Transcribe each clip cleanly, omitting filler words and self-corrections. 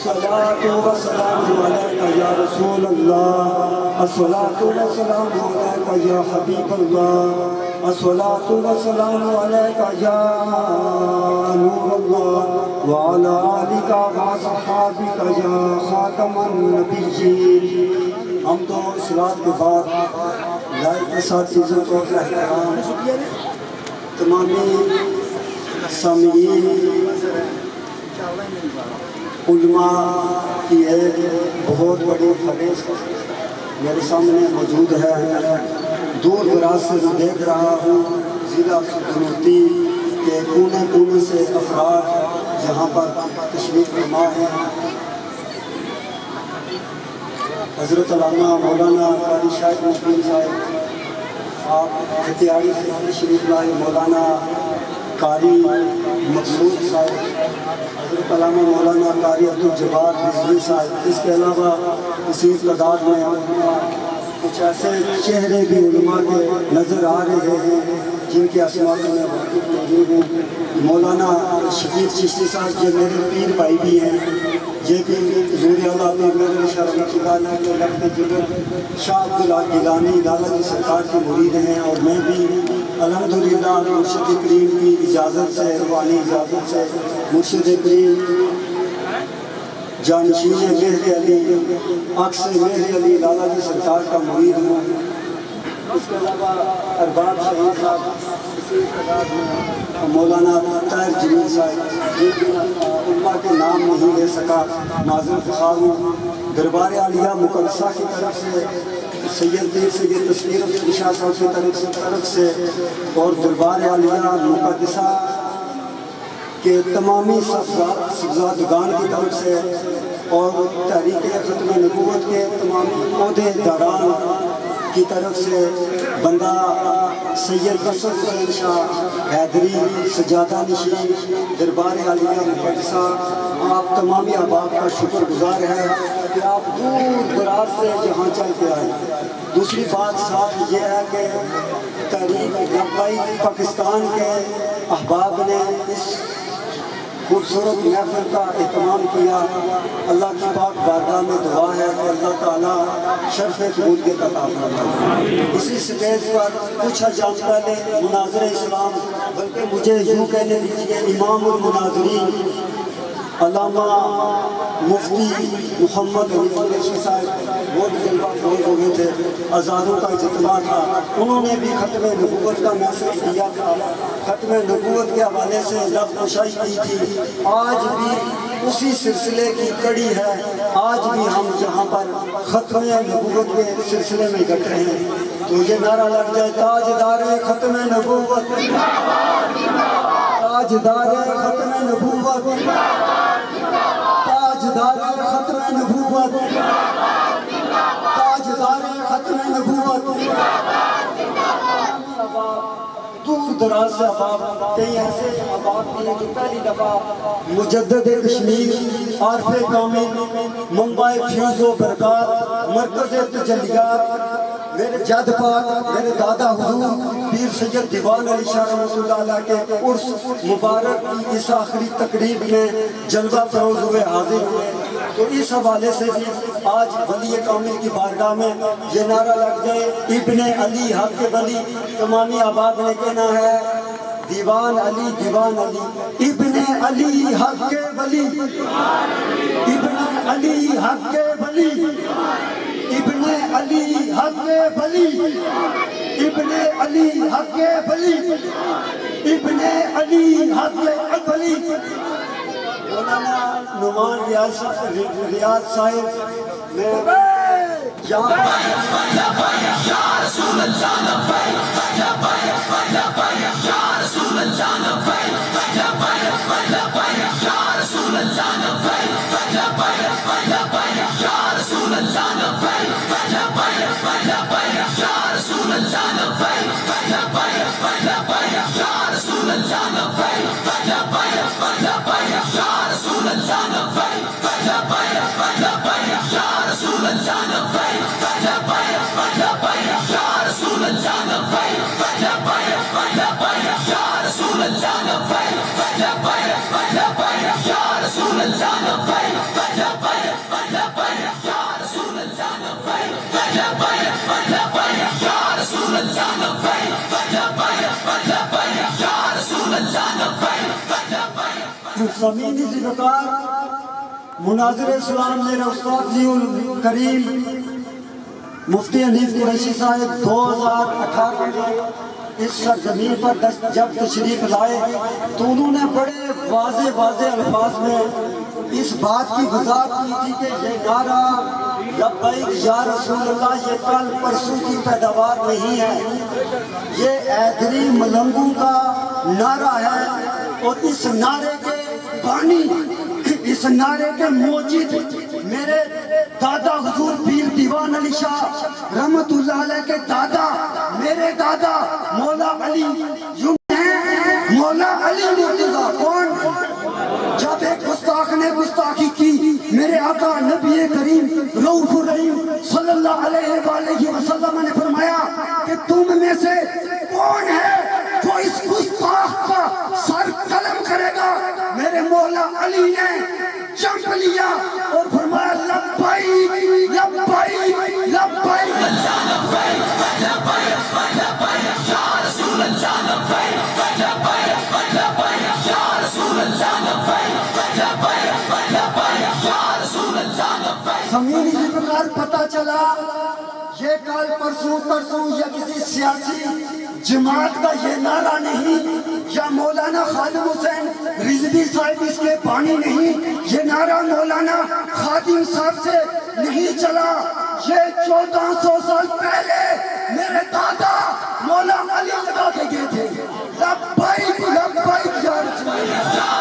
الصلاة والسلام عليك يا رسول الله، الصلاة والسلام عليك يا حبيب الله، الصلاة والسلام عليك يا نور الله، وعلى آلك وصحابك يا خاتم النبيين. ہم تو صلوات کے بعد لائق کے ساتھ چیزوں کو احترام تمامی سامعین علماء کی ایک بہت بڑی فہرست میرے سامنے موجود ہے. دور دراز سے میں دیکھ رہا ہوں ضلع سلطنوتی کے کونے کونے سے افراد یہاں پر تشریف فرما ہیں. حضرت علامہ مولانا قاری شاہد مبین صاحب آپ احتیاطی سے تشریف لائے، مولانا قاری مقصود صاحب، حضرت علامہ مولانا قاری عبدالجبار رضوی صاحب. اس کے علاوہ اسی تعداد میں کچھ ایسے چہرے بھی علماء کے نظر آ رہے ہیں جن کے اسماء سے میں واقف نہیں ہوں. مولانا شفیق چشتی صاحب یہ میرے پیر بھائی بھی ہیں، یہ بھی حضور اعلیٰ پیر میرے شرف خدانہ کے لفظ جگر شاہ عبداللہ گیلانی لالا جی سرکار کے مرید ہیں. اور میں بھی الحمدللہ مرشد کریم کی اجازت سے، روحانی اجازت سے مرشد کریم جانشین مہر علی عکس مہر علی لالا جی سرکار کا مرید ہوں. اس کے علاوہ ارباب شہید صاحب، مولانا طاہر جمیل صاحب، علماء کے نام نہیں لے سکا، ناظر فخار ہوں. دربار عالیہ مقدسہ کی طرف سے سید پیر سید تصویر علی شاہ صاحب کی طرف سے اور دربار عالیہ مقدسہ کہ تمامی صفزادگان کی طرف سے اور تحریک ختم نبوت کے تمامی عہدے داران کی طرف سے بندہ سید اسد شاہ حیدری سجادہ نشین دربار عالیہ مقدسہ آپ تمامی احباب کا شکر گزار ہے کہ آپ دور دراز سے یہاں چل کے آئے. دوسری بات ساتھ یہ ہے کہ تحریک لبیک پاکستان کے احباب نے اس خوبصورت محفل کا اہتمام کیا. اللہ کی پاک بارگاہ میں دعا ہے کہ اللہ تعالیٰ شرف قبولیت عطا فرمائے. اسی سٹیج پر کچھ ایام پہلے مناظر اسلام، بلکہ مجھے یوں کہنے دیجیے امام المناظرین علامہ مفتی محمد حنیف قریشی صاحب وہ بھی جلوہ فروز ہوئے تھے. ہزاروں کا اجتماع تھا، انہوں نے بھی ختم نبوت کا میسج دیا تھا، ختم نبوت کے حوالے سے لفظ کشائی کی تھی. آج بھی اسی سلسلے کی کڑی ہے. آج بھی ہم یہاں پر ختم نبوت کے سلسلے میں اکٹھے ہیں. تو یہ نعرہ لگ جائے تاجدار ختم نبوت، تاجدار ختم نبوت، تاجدار ختم نبوت، تاجدار ختم نبوت. دور دراز سے احباب، کئی ایسے احباب ہیں جو پہلی دفعہ مجدد کشمیر، عارف کامل، منبع فیوز و برکات، مرکز تجلیات، میرے جد پاک میرے دادا حضور پیر سید دیوان علی شاہ رحمۃ اللہ علیہ کے عرس مبارک کی اس آخری تقریب میں جلوہ فروز ہوئے حاضر ہوئے. تو اس حوالے سے بھی آج ولی کامل کی بارگاہ میں یہ نعرہ لگ جائے ابن علی حق ولی. تمامی احباب نے کہنا ہے دیوان علی دیوان علی، ابن علی حق ولی، ابن علی حق ولی، ابن علی حق ولی، ابن علی حق ولی، ابن علی حق ولی. مولانا نعمان ریاض صاحب میں یہاں زمینی ذکر مناظر اسلام میرے استاد ضیاء الکریم مفتی حنیف قریشی صاحب 2018 میں اس سرزمین پر جب تشریف لائے تو انہوں نے بڑے واضح الفاظ میں اس بات کی وضاحت کی تھی کہ یہ نعرہ لبیک یا رسول اللہ یہ کل پرسوں کی پیداوار نہیں ہے، یہ ایدری ملنگوں کا نعرہ ہے، اور اس نعرے کے بانی، اس نعرے کے موجد میرے دادا حضور پیر دیوان علی شاہ رحمت اللہ علیہ کے دادا، میرے دادا مولا علی مولا علی مرتضیٰ۔ کون؟ جب ایک گستاخ نے گستاخی کی، میرے آقا نبی کریم رؤوف الرحیم صلی اللہ علیہ وآلہ وسلم نے فرمایا کہ تم میں سے کون ہے جو اس گستاخ کا سر قلم کرے گا؟ میرے مولا علی نے جنپ لیا اور فرمایا لبیک لبیک لبیک زمینی ذکر پتہ چلا یہ کل پرسوں یا کسی سیاسی جماعت کا یہ نعرہ نہیں، یا مولانا خادم حسین رضوی صاحب اس کے بانی نہیں، یہ نعرہ مولانا خادم صاحب سے نہیں چلا، یہ 1400 سال پہلے میرے دادا مولا علی لگا کے گئے تھے۔ لبیک لبیک یا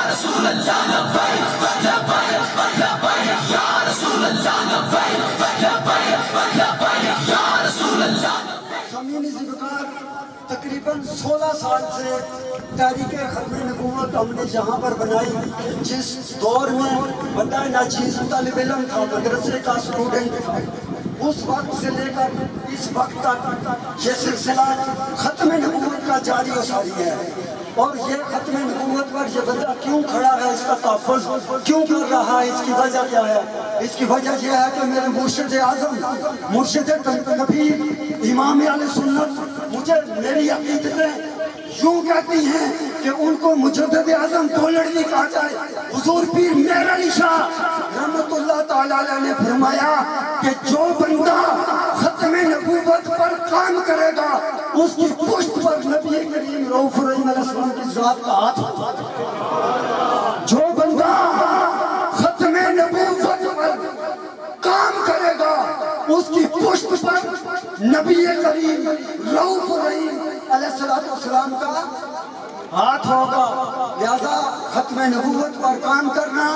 رسول اللہ لبیک لبیک لبیک یا رسول اللہ لبیک لبیک لبیک یا رسول اللہ۔ زمینی ذکر تقریباً 16 سال سے تحریک ختم نبوت ہم نے یہاں پر بنائی، جس دور میں بندہ ناچیز طالب علم تھا، مدرسے کا اسٹوڈنٹ تھا، اس وقت سے لے کر اس وقت تک یہ سلسلہ ختم نبوت کا جاری و ساری ہے۔ اور یہ ختم نبوت پر یہ بندہ کیوں کھڑا ہے، اس کا تحفظ کیوں کر رہا ہے، اس کی وجہ کیا ہے؟ اس کی وجہ یہ ہے کہ میرے مرشد اعظم مرشد نبی امام اہل سنت مجھے میری عقیدتیں یوں کہتی ہیں کہ ان کو مجدد اعظم دولڑ نہیں کہا جائے۔ حضور پیر مہر علی شاہ رحمت اللہ تعالیٰ علیہ نے فرمایا کہ جو بندہ ختم نبوت پر کام کرے گا اس کی پشت پر نبی کریم رؤوف الرحیم علیہ السلام کی ذات کا ہاتھ ہوگا۔ جو بندہ ختم نبوت پر کام کرے گا اس کی پشت پر نبی کریم رؤوف الرحیم علیہ السلام کا ہاتھ ہوگا۔ لہذا ختم نبوت پر کام کرنا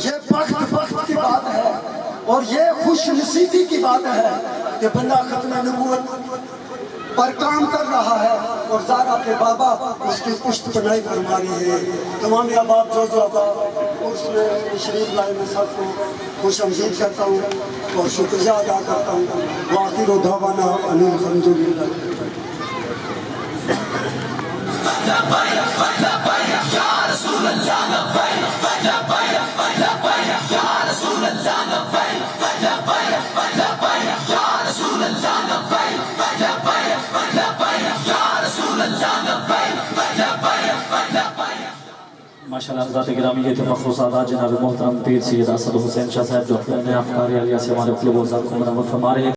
یہ بخت کی بات ہے، اور یہ خوش نصیبی کی بات ہے کہ بندہ ختم نبوت پر کام کر رہا ہے اور زارا کے بابا اس کی پشت پناہی فرما رہے ہیں۔ تمام احباب جو احباب اس میں شریف لائے میں سب کو خوش آمدید کرتا ہوں اور شکریہ ادا کرتا ہوں۔ وآخر دعوانا ان الحمد للہ۔ ماشاءاللہ حضرات گرامی، یہ تفخر سادات جناب محترم پیر سید اسد حسین شاہ صاحب جو اپنے افکار عالیہ سے ہمارے قلوب و ذات کو منور فرما رہے ہیں۔